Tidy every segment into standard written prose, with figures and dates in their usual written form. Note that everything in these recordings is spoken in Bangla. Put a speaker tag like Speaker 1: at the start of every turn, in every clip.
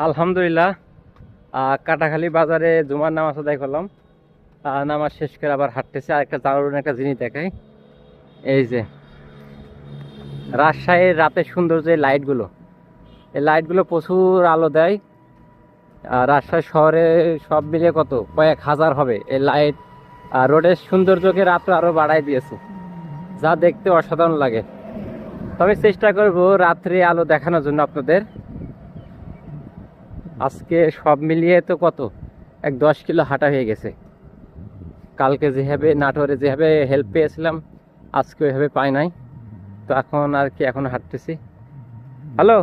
Speaker 1: আলহামদুলিল্লাহ। কাটাখালী বাজারে জুমার নামাজ আদায় করলাম। নামাজ শেষ করে আবার হাঁটতেছে। আর একটা দারুণ একটা জিনিস দেখাই, এই যে রাজশাহীর রাতের সুন্দর যে লাইটগুলো, এই লাইটগুলো প্রচুর আলো দেয়। রাজশাহী শহরে সব মিলিয়ে কত কয়েক হাজার হবে এই লাইট। রোডের সৌন্দর্যকে রাত্রে আরো বাড়াই দিয়েছে, যা দেখতে অসাধারণ লাগে। তবে চেষ্টা করব রাত্রে আলো দেখানোর জন্য আপনাদের। আজকে সব মিলিয়ে তো কত 10 কিলো হাঁটা হয়ে গেছে। কালকে যেভাবে নাটোরে যেভাবে হেল্প পেয়েছিলাম, আজকে ওইভাবে পাই নাই। তো এখন আর কি, এখন হাঁটতেছি। হ্যালো।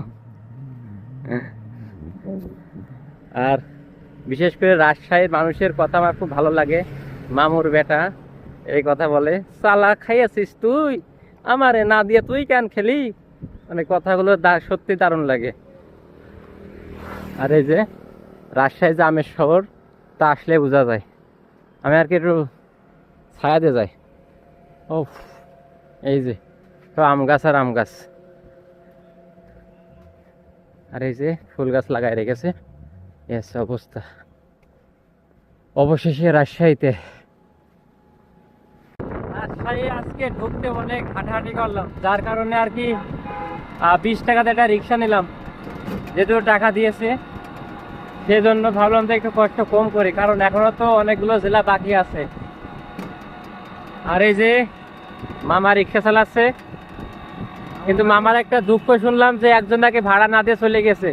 Speaker 1: আর বিশেষ করে রাজশাহীর মানুষের কথা আমার খুব ভালো লাগে। মামুর বেটা এই কথা বলে, চালা খাইয়াছিস তুই, আমারে না দিয়ে তুই কেন খেলি। মানে কথাগুলো সত্যি দারুণ লাগে। আর এই যে রাজশাহী যে আমের শহর, তা আসলে বোঝা যায়। আমি আর কি একটু ছায়াতে যাই। ও, এই যে তো আম গাছ আর আম গাছ, আর এই যে ফুল গাছ লাগাই রেখেছে। এসে অবস্থা। অবশেষে রাজশাহীতে। রাজশাহী আজকে ঢুকতে অনেক হাঁটাহাঁটি করলাম, যার কারণে আর কি 20 টাকাতে একটা রিক্সা নিলাম। যেহেতু টাকা দিয়েছে, সেজন্য ভাবলাম যে একটু কষ্ট কম করি, কারণ এখনো তো অনেকগুলো জেলা বাকি আছে। আর এই যে মামা রিক্সা চালাচ্ছে, কিন্তু মামার একটা দুঃখ শুনলাম যে একজন নাকি ভাড়া না দিয়ে চলে গেছে।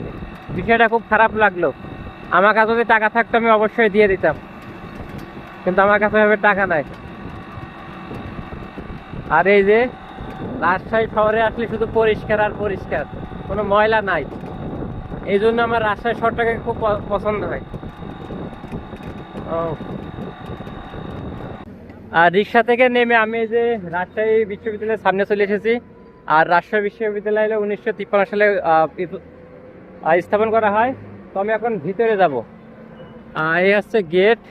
Speaker 1: বিষয়টা খুব খারাপ লাগলো। আমার কাছে যদি টাকা থাকতো আমি অবশ্যই দিয়ে দিতাম, কিন্তু আমার কাছে এভাবে টাকা নাই। আর এই যে রাজশাহী শহরে আসলে শুধু পরিষ্কার আর পরিষ্কার, কোনো ময়লা নাই। এই জন্য আমার রাজশাহী শহরটাকে খুব পছন্দ হয়। ও, আর রিক্সা থেকে নেমে আমি এই যে রাজশাহী বিশ্ববিদ্যালয়ের সামনে চলে এসেছি। আর রাজশাহী বিশ্ববিদ্যালয় 1953 সালে স্থাপন করা হয়। তো আমি এখন ভিতরে যাব। এই হচ্ছে গেট,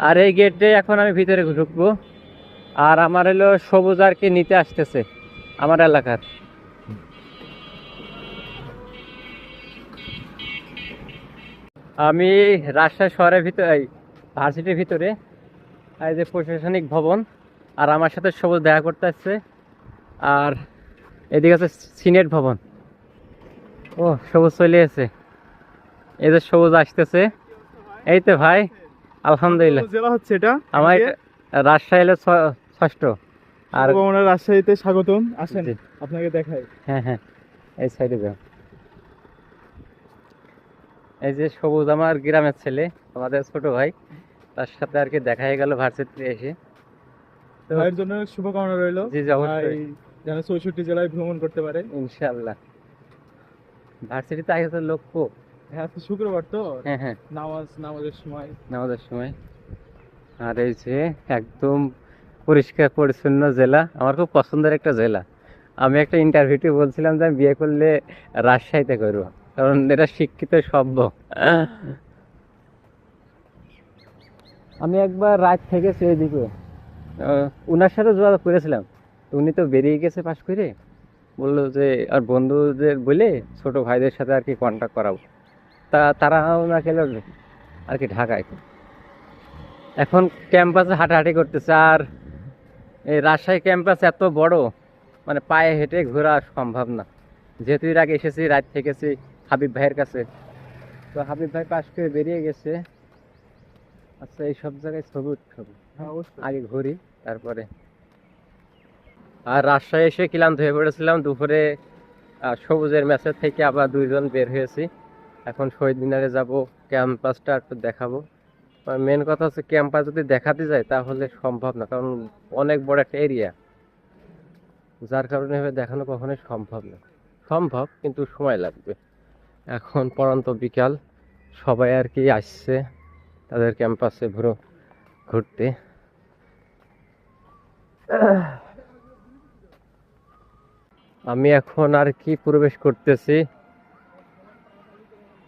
Speaker 1: আর এই গেটে এখন আমি ভিতরে ঢুকবো। আর আমার হলো সবুজ আর কি নিতে আসতেছে আমার এলাকার। আমি রাজশাহী শহরের ভিতরে, ভার্সিটির ভিতরে। এই যে প্রশাসনিক ভবন, আর আমার সাথে সবুজ দেখা করতে আসছে। আর এদিকে আছে সিনেট ভবন। ও, সবুজ চলে এসে, এই যে সবুজ আসতেছে। এই তো ভাই, আলহামদুলিল্লাহ।
Speaker 2: জেলা হচ্ছে এটা
Speaker 1: আমার রাজশাহী হলো 6ষ্ঠ। আর
Speaker 2: রাজশাহীতে স্বাগতম। আসেন আপনাকে দেখাই।
Speaker 1: হ্যাঁ হ্যাঁ, এই সাইডে যাও। এই যে সবুজ আমার গ্রামের ছেলে, আমাদের ছোট ভাই। তার সাথে আর কি দেখা হয়ে গেল ভার্সিটিতে এসে। তো
Speaker 2: ভাইয়ের জন্য শুভকামনা রইল।
Speaker 1: জি জি, অবশ্যই।
Speaker 2: যেন 64 জেলায় ভ্রমণ করতে পারে
Speaker 1: ইনশাআল্লাহ। ভার্সিটিতে আগে লোক খুব।
Speaker 2: হ্যাঁ, আজকে শুক্রবার তো।
Speaker 1: হ্যাঁ হ্যাঁ,
Speaker 2: নামাজের সময়।
Speaker 1: নামাজের সময়। আর এই যে একদম পরিষ্কার পরিচ্ছন্ন জেলা, আমার খুব পছন্দের একটা জেলা। আমি একটা ইন্টারভিউতে বলছিলাম যে আমি বিয়ে করলে রাজশাহীতে করবো, কারণ এটা শিক্ষিত সভ্য। আমি একবার রাত থেকেছি এইদিকে, উনার সাথে যোগাযোগ করেছিলাম। উনি তো বেরিয়ে গেছে পাশ করে। বললো যে আর বন্ধুদের বলে ছোট ভাইদের সাথে আর কি কন্ট্যাক্ট করাবো। তারা ওনাকে আর কি ঢাকায় এখন ক্যাম্পাসে হাঁটাহাঁটি করতেছে। আর এই রাজশাহী ক্যাম্পাস এত বড়, মানে পায়ে হেঁটে ঘোরা সম্ভব না। যেহেতু এর আগে এসেছি, রাত থেকেছি হাবিব ভাইয়ের কাছে। তো হাবিব ভাই পাশ করে বেরিয়ে গেছে। আচ্ছা, এই সব জায়গায় ছবি আগে ঘুরি তারপরে। আর রাজশাহী এসে ক্লান্ত হয়ে পড়েছিলাম দুপুরে। সবুজের ম্যাচের থেকে আবার 2 জন বের হয়েছি। এখন শহীদ মিনারে যাব, ক্যাম্পাসটা একটু দেখাবো। মেন কথা হচ্ছে ক্যাম্পাস যদি দেখাতে যায় তাহলে সম্ভব না, কারণ অনেক বড় একটা এরিয়া, যার কারণে দেখানো কখনোই সম্ভব না। সম্ভব, কিন্তু সময় লাগবে। এখন পড়ন্ত বিকাল, সবাই আর কি আসছে তাদের ক্যাম্পাসে ঘুরতে। আমি এখন আর কি প্রবেশ করতেছি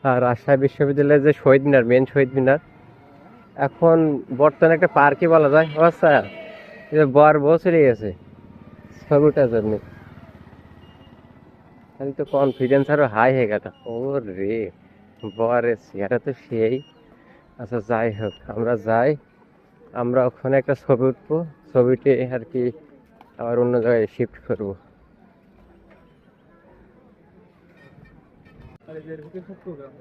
Speaker 1: আর রাজশাহী বিশ্ববিদ্যালয়ের যে শহীদ মিনার, মেন শহীদ মিনার, এখন বর্তমানে একটা পার্কই বলা যায়। আচ্ছা, বর বউ চলে গেছে ছবিটার জন্য। আমি তো কনফিডেন্স আরো হাই হয়ে গেল। ও রে, বরে চেহারা তো সেই। আচ্ছা যাই হোক, আমরা যাই, আমরা ওখানে একটা ছবি উঠবো, ছবিটি আর কি আবার অন্য জায়গায় শিফট করবো।
Speaker 2: আর এদের ভিতরে সব প্রোগ্রাম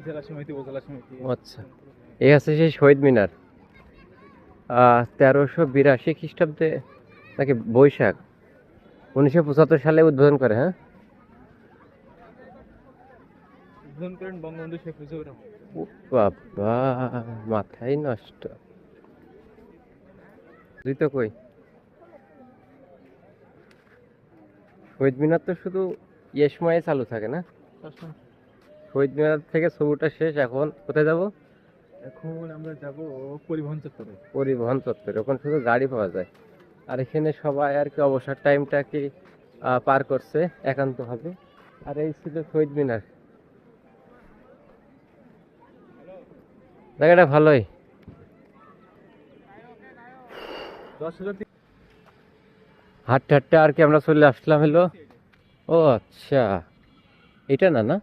Speaker 2: জেলা সমিতি উপজেলা সমিতি।
Speaker 1: আচ্ছা, এই আছে সেই শহীদ মিনার, 1382 খ্রিস্টাব্দে নাকি বৈশাখ 1975 সালে উদ্বোধন করে। হ্যাঁ,
Speaker 2: উদ্বোধন করেন বঙ্গবন্ধু শেখ মুজিবুর রহমান।
Speaker 1: ও বাবা, মাথাই নষ্ট। তুই তো কই, শহীদ মিনার তো শুধু ইয়ে সময়ে চালু থাকে না? শহীদ মিনার থেকে ছবিটা শেষ, এখন কোথায় যাব?
Speaker 2: এখন আমরা যাব পরিবহন চত্বরে।
Speaker 1: পরিবহন চত্বরে, ওখানে শুধু গাড়ি পাওয়া যায়। আর এখানে সবাই আর কি অবসর টাইমটা কি পার করছে একান্ত ভাবে। আর এই ছিল শহীদ মিনার, জায়গাটা ভালোই।
Speaker 2: 10,000
Speaker 1: হাঁটতে হাঁটতে আর কি আমরা চলে আসলাম হলো। ও আচ্ছা, এটা না না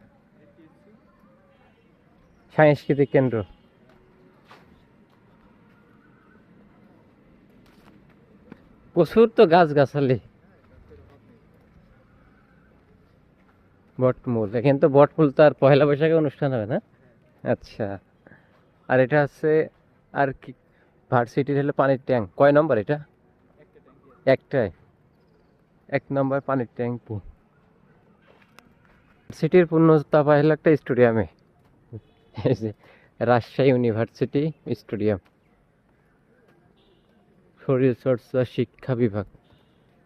Speaker 1: সাংস্কৃতিক কেন্দ্র। প্রচুর তো গাছ গাছালি, বটমূল। এখানে তো বটমূল তো আর পয়লা বৈশাখে অনুষ্ঠান হবে না। আচ্ছা, আর এটা হচ্ছে আর কি ভার্সিটির হলো পানির ট্যাঙ্ক। কয় নম্বর এটা? একটাই, 1 নম্বর পানির ট্যাঙ্কি। সিটির পূর্ণতা পাইল একটা স্টেডিয়ামে, এই যে রাজশাহী ইউনিভার্সিটি স্টেডিয়াম, শরীরচর্চা শিক্ষা বিভাগ।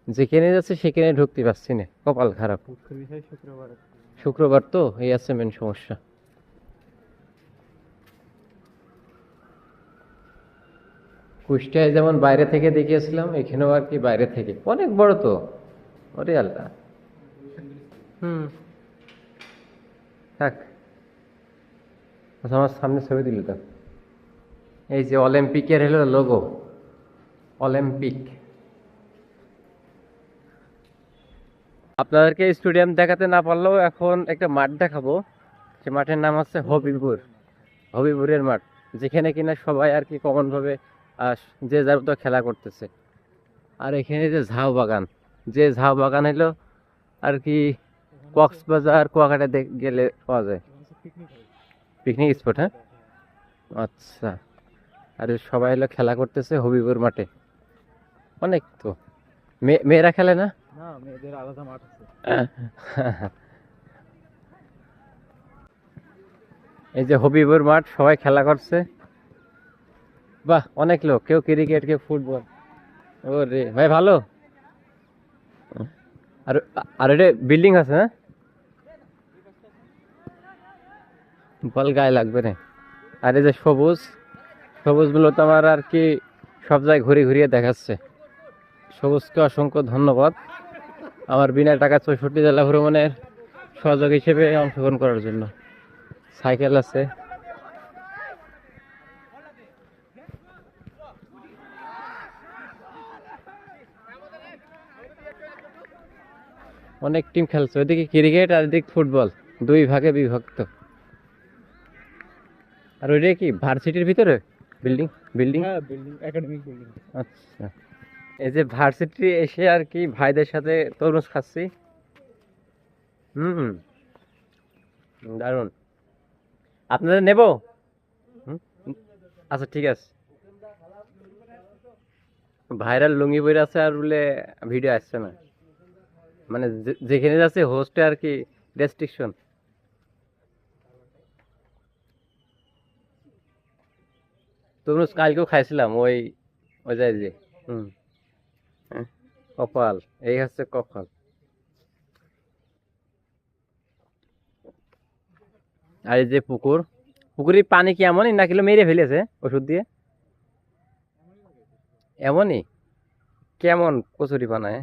Speaker 1: যেখানে যাচ্ছে সেখানে ঢুকতে পারছি না, কপাল খারাপ।
Speaker 2: দুঃখের বিষয় শুক্রবার।
Speaker 1: শুক্রবার তো, এই আছে মেন সমস্যা। কুষ্টিয়ায় যেমন বাইরে থেকে দেখিয়েছিলাম, এখানেও আর কি বাইরে থেকে, অনেক বড় তো। ওরে আল্লাহ। থাক, আচ্ছা, আমার সামনে ছবি দিল তো, এই যে অলিম্পিকের হলো লোগো, অলিম্পিক। আপনাদেরকে স্টেডিয়াম দেখাতে না পারলেও এখন একটা মাঠ দেখাবো। সে মাঠের নাম হচ্ছে হবিপুর, হবিপুরের মাঠ, যেখানে কিনা সবাই আর কি কমন ভাবে যে যার মতো খেলা করতেছে। আর এখানে যে ঝাউ বাগান, যে ঝাউ বাগান হলো আর কি কক্সবাজার কুয়াকাটা গেলে পাওয়া যায়, পিকনিক স্পট। হ্যাঁ, আচ্ছা। আর সবাই হলো খেলা করতেছে হবিপুর মাঠে, অনেক তো। মেয়েরা খেলে না?
Speaker 2: না, মেয়েদের আলাদা মাঠ আছে।
Speaker 1: এই যে হবিপুর মাঠ, সবাই খেলা করছে। বাহ, অনেক লোক, কেউ ক্রিকেট, কেউ ফুটবল। ও রে ভাই, ভালো। আর আর এটা বিল্ডিং আছে না, বল গায়ে লাগবে না। আর এই যে সবুজ, সবুজ গুলো তো আমার আর কি সব জায়গায় ঘুরিয়ে ঘুরিয়ে দেখাচ্ছে। সবুজকে অসংখ্য ধন্যবাদ আমার বিনা টাকা 64 জেলা ভ্রমণের সহযোগ হিসেবে অংশগ্রহণ করার জন্য। সাইকেল আছে, অনেক টিম খেলছে, ওইদিকে ক্রিকেট আর এদিকে ফুটবল, 2 ভাগে বিভক্ত। আর ওইটা কি ভার্সিটির ভিতরে বিল্ডিং? বিল্ডিং,
Speaker 2: হ্যাঁ, বিল্ডিং, একাডেমিক বিল্ডিং।
Speaker 1: আচ্ছা। এই যে ভার্সিটি এসে আর কি ভাইদের সাথে তরমুজ খাচ্ছি। হুম, দারুণ। আপনাদের নেব? আচ্ছা ঠিক আছে। ভাইরাল লুঙ্গি পরে আছে আর বলে ভিডিও আসছে না, মানে যেখানে যাচ্ছে হোস্টে আর কি রেস্ট্রিকশন। তরমুজ কালকেও খাইছিলাম, ওই ওই যাই যে। কপাল, এই হচ্ছে কপাল। আর এই যে পুকুর, পুকুরের পানি কি এমনই না কিলো মেরে ফেলেছে ওষুধ দিয়ে? এমনই? কেমন কচুরি বানায়?